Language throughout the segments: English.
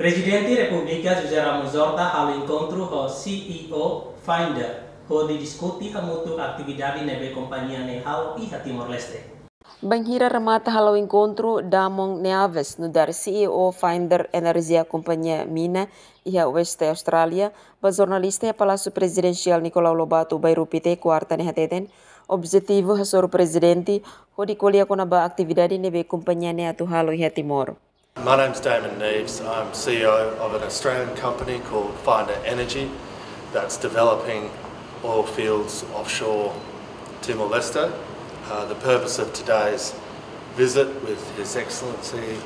Presidente Repubblica Giuseppe Muzorta ao encontro ho CEO Finder, ho discuti mutu atividade nebe companhia Nehal e Timor-Leste. Banhira remata halo encontro Damong Neaves no dar CEO Finder Energia Companhia Mina iha Oeste Australia, ba jornalista Palácio Presidencial Nicolau Lobato bairupite quarta nehateten, objetivo hasor presidente ho di kolia kona ba atividade nebe companhia ne atu halo iha Timor. My name's Damon Neves. I'm CEO of an Australian company called Finder Energy that's developing oil fields offshore Timor-Leste. The purpose of today's visit with His Excellency,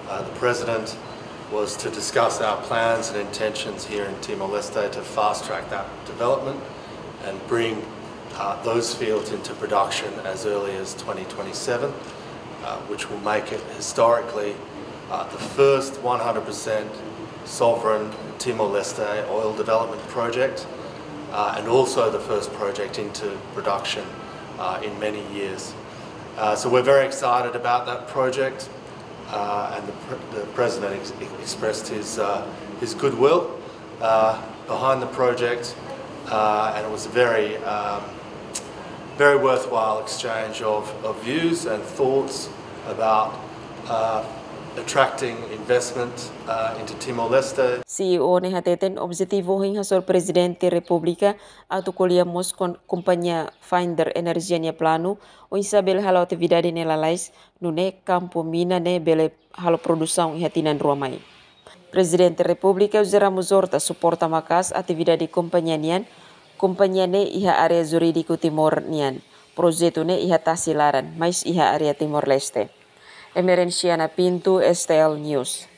the President, was to discuss our plans and intentions here in Timor-Leste to fast-track that development and bring those fields into production as early as 2027, which will make it historically the first 100% sovereign Timor-Leste oil development project, and also the first project into production in many years. So we're very excited about that project, and the President expressed his goodwill behind the project, and it was a very worthwhile exchange of views and thoughts about attracting investment into Timor-Leste. CEO ne hateten objetivo hing hasor Presidente Republika atu koliamos companhia Finder Energia ne plano o isabel halo atividade ne lalais nune campo mina ne bele halo produção ihatinan ruamai. Presidente Republika Giuseppe Muzorta suporta makas atividade companhia ne iha area jurídico Timor nian. Projeto ne iha tasilaran, mais iha area Timor-Leste. Emerenciana Pinto, STL News.